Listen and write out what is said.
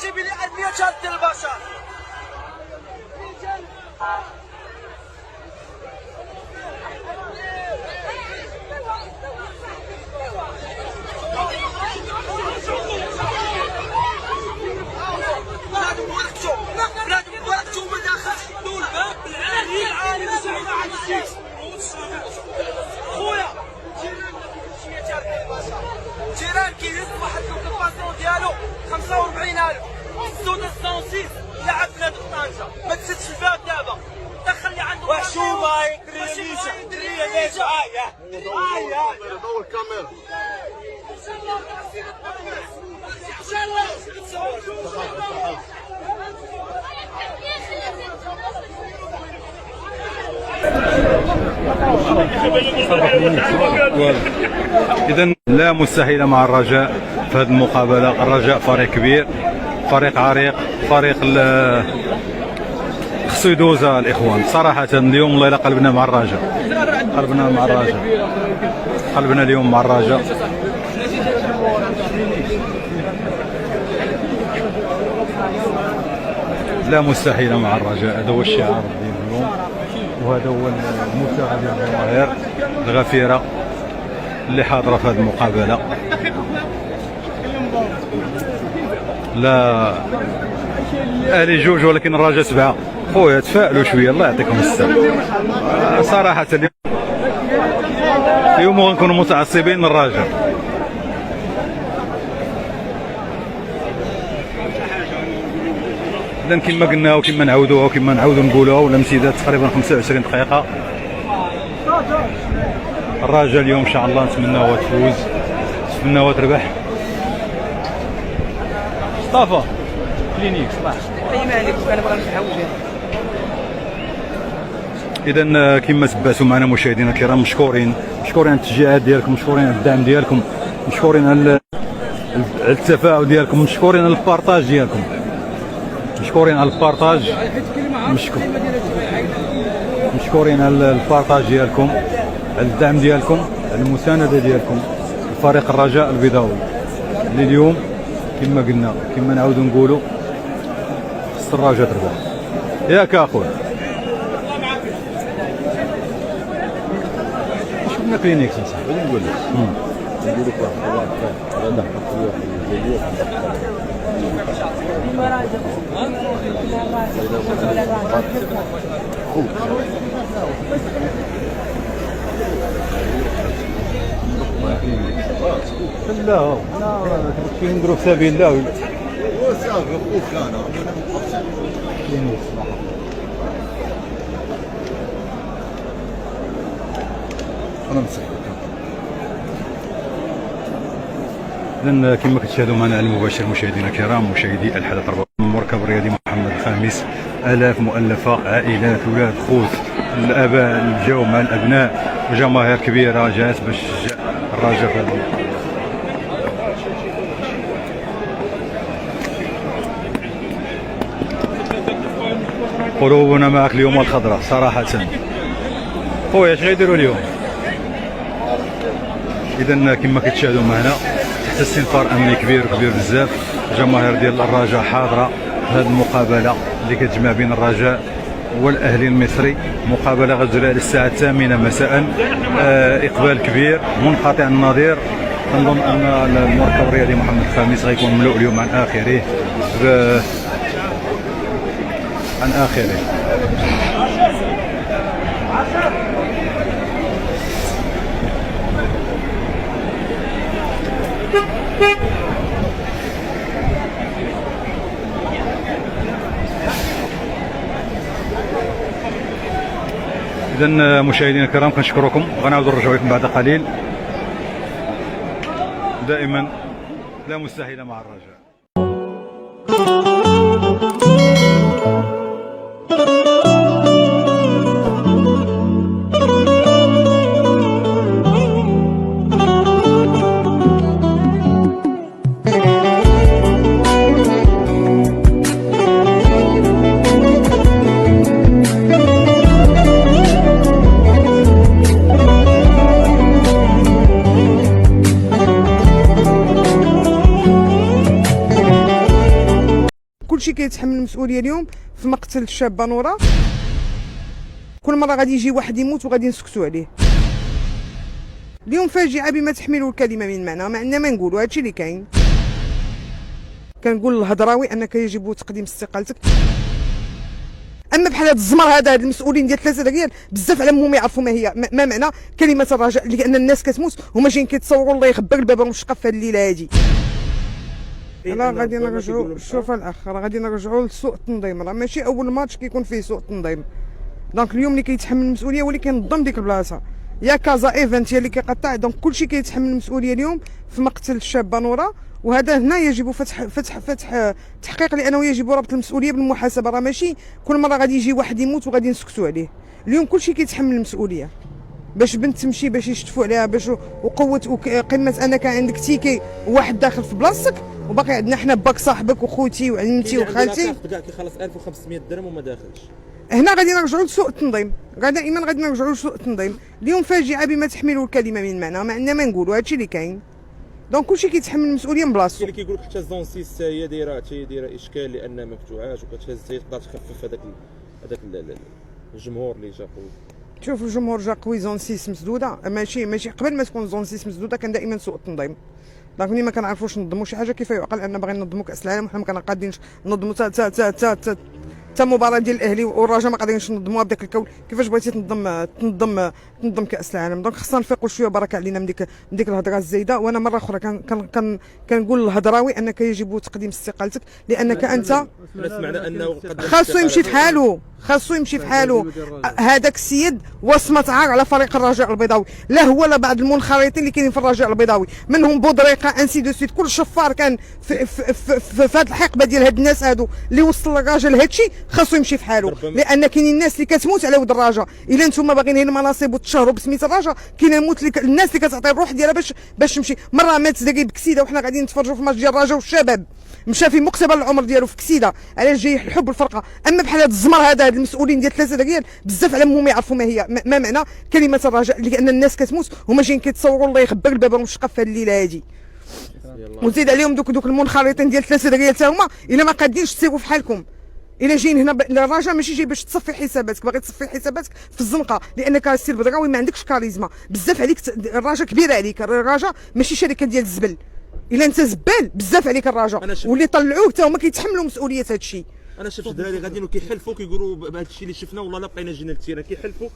جيبي لي 100 شهر ديال البشر. خويا جيران كيهز واحد الباسيون ديالو 45000 السودا 106 لعب في نادي طنجة ما تسدش الباب دابا دخل لي عنده وحشومه يدري ليش ضوء الكاميرا إذن لا مستحيل مع الرجاء في هذه المقابلة. الرجاء فريق كبير، فريق عريق، فريق خصو يدوز الإخوان. صراحة اليوم والله إلا قلبنا مع الرجاء، قلبنا اليوم مع الرجاء. لا مستحيل مع الرجاء، هذا هو الشعار ديال اليوم، وهذا هو المتعة ديال الجماهير الغفيرة اللي حاضرة في هذه المقابلة. لا الاهلي جوج ولكن الرجاء 7. خويا تفائلوا شويه، الله يعطيكم الصحة. صراحة اليوم غنكونوا متعصبين للرجاء. إذن كما قلنا وكما نعاودوها وكما نعاودو نقولوها، ولا مسيدات تقريبا 25 دقيقة. الرجاء اليوم ان شاء الله نتمناوها تفوز، نتمناوها تربح. مصطفى كلينيك صباح اي مالك انا بغا نحوج. اذا كما تبعتوا معنا مشاهدينا الكرام، مشكورين على التشجيعات ديالكم، مشكورين على الدعم ديالكم، مشكورين على التفاعل ديالكم، مشكورين على البارطاج ديالكم، مشكورين على البارطاج، مشكورين على البارطاج ديالكم، على الدعم ديالكم، على المساندة ديالكم لفريق الرجاء البيضاوي اللي اليوم كما قلنا كما نعاودو نقولوا خص الرجاء تربح. ياك اخويا شفنا كلينيك صاحبي نقول لك نقول لك لا كي نديرو في سبيل الله صافي خوك انا نصيحك. إذن كما كتشاهدوا معنا على المباشر مشاهدينا الكرام، مشاهدي الحدث المركب الرياضي محمد الخامس، آلاف مؤلفة، عائلات، ولاد، خوت، الآباء اللي جاوا مع الأبناء، وجماهير كبيرة جات باش تشجع الرجاء في هذا. قلوبنا معك اليوم الخضراء صراحة. خويا اش غيديروا اليوم؟ إذا كما كتشاهدوا معنا تحت استنفار أمني كبير بزاف. الجماهير ديال الرجاء حاضرة في هذه المقابلة اللي كتجمع بين الرجاء والأهلي المصري. مقابلة غتجري على الساعة 8 مساء. إقبال كبير منقطع النظير. كنظن أن المركب الرياضي محمد الخامس غيكون مملوء اليوم عن آخره عن آخره. إذن مشاهدينا الكرام كنشكركم، غنعاودوا نرجعوا لكم بعد قليل. دائما لا مستحيل مع الرجاء. كلشي كيتحمل المسؤوليه اليوم في مقتل الشابه نوره. كل مره غادي يجي واحد يموت وغادي نسكتوا عليه. اليوم فاجعه بما تحمله الكلمه من معنى، ما عندنا ما نقولوا، هادشي اللي كاين. كنقول للهضراوي انك يجب تقديم استقالتك. اما بحال هذا الزمر هذا، هاد المسؤولين ديال 3 دقائق بزاف على ما يعرفوا ما هي ما معنى كلمه الرجاء، لان الناس كتموت هما جايين كيتصوروا الله يخبر الباب والشقه في هذه الليله هذه. راه غادي نرجعوا، شوف الاخ، راه غادي نرجعوا لسوء التنظيم. راه ماشي اول ماتش كيكون فيه سوء التنظيم. دونك اليوم اللي كيتحمل المسؤوليه هو اللي كينظم ديك البلاصه. يا كازا ايفنت هي اللي كيقطع. دونك كلشي كيتحمل المسؤوليه اليوم في مقتل الشابه نوره. وهذا هنا يجب فتح تحقيق، لانه يجب ربط المسؤوليه بالمحاسبه. راه ماشي كل مره غادي يجي واحد يموت وغادي نسكتوا عليه. اليوم كلشي كيتحمل المسؤوليه. باش بنت تمشي باش يشتفوا عليها باش وقوه قمه انك عندك تيكي وواحد داخل في بلاصتك، وباقي عندنا حنا باك صاحبك وخوتي وعمتي وخالتي كاع كيخلص 1500 درهم وما داخلش. هنا غادي نرجعوا لسوء التنظيم. دائما غادي نرجعوا لسوء التنظيم. اليوم فاجعه بما تحمله الكلمه من معنى، ما عندنا ما نقولوا، هادشي اللي كاين. دونك كلشي كيتحمل المسؤوليه من بلاصتو. اللي كيقول لك حتى زون 6 هي دايره اشكال لان ما مفتوحاش، وكتهز تقدر تخفف هذاك الجمهور اللي جا قوي. شوف الجمهور جا قوي، زون 6 مسدوده. ماشي قبل ما تكون زون 6 مسدوده كان دائما سوء التنظيم. دونك ملي ما كنعرفوش ننظموا شي حاجه، كيف يعقل ان باغيين ننظموا كاس العالم وحنا ما كنقادينش ننظموا تا مباراه ديال الاهلي والرجاء ما قادرينش ننظموها بداك الكول. كيفاش بغيتي تنظم كاس العالم؟ دونك خصنا نفيقوا شويه بركه علينا من ديك الهضره الزايده. وانا مره اخرى كنقول للهضراوي انك يجب تقديم استقالتك، لانك انت سمعنا انه خاصو يمشي في حاله، خاصو يمشي في حاله. هذاك السيد وصمه عار على فريق الرجاء البيضاوي، لا هو لا بعض المنخرطين اللي كاينين في الرجاء البيضاوي، منهم بودريقه انسي دو سويت. كل شفار كان في هذه الحقبه ديال هاد الناس هادو اللي وصل الرجاء لهذا الشيء خاصو يمشي في حاله. لان كاينين الناس اللي كتموت على ود الرجاء. الا نتوما باغيين المناصب وتشهروا بسميت الرجاء، كاينه موت الناس اللي كتعطي الروح ديالها باش تمشي. مره مات دقي بكسيده وحنا قاعدين نتفرجوا في ماتش ديال الرجاء والشباب، مشى في مقتبل العمر ديالو في كسيده، علاش جاي الحب الفرقه. اما بحال هذا الزمر هذا، هاد المسؤولين ديال 3 دقائق بزاف على ما يعرفوا ما هي ما معنى كلمه الرجاء، لان الناس كتموت هما جايين كيتصوروا الله يخبر الباب والشقه في هذه الليله هذه. وزيد عليهم دوك المنخرطين ديال 3 دقائق حتى هما الا ما قادينش تسيروا في حالكم. الا جايين هنا الرجاء ماشي جاي باش تصفي حساباتك، باغي تصفي حساباتك في الزنقه، لانك السي البدراوي ما عندكش كاريزما بزاف عليك. الرجاء كبيره عليك، الرجاء ماشي شركه ديال الزبل. الا انت زبال بزاف عليك الرجاء، واللي طلعوه حتى هما كيتحملوا مسؤوليه هذا الشيء. انا شفت الدراري غاديين وكيحلفوا كيقولوا بهذا الشيء اللي شفنا والله لا بقينا جينا للتيران كيحلفوا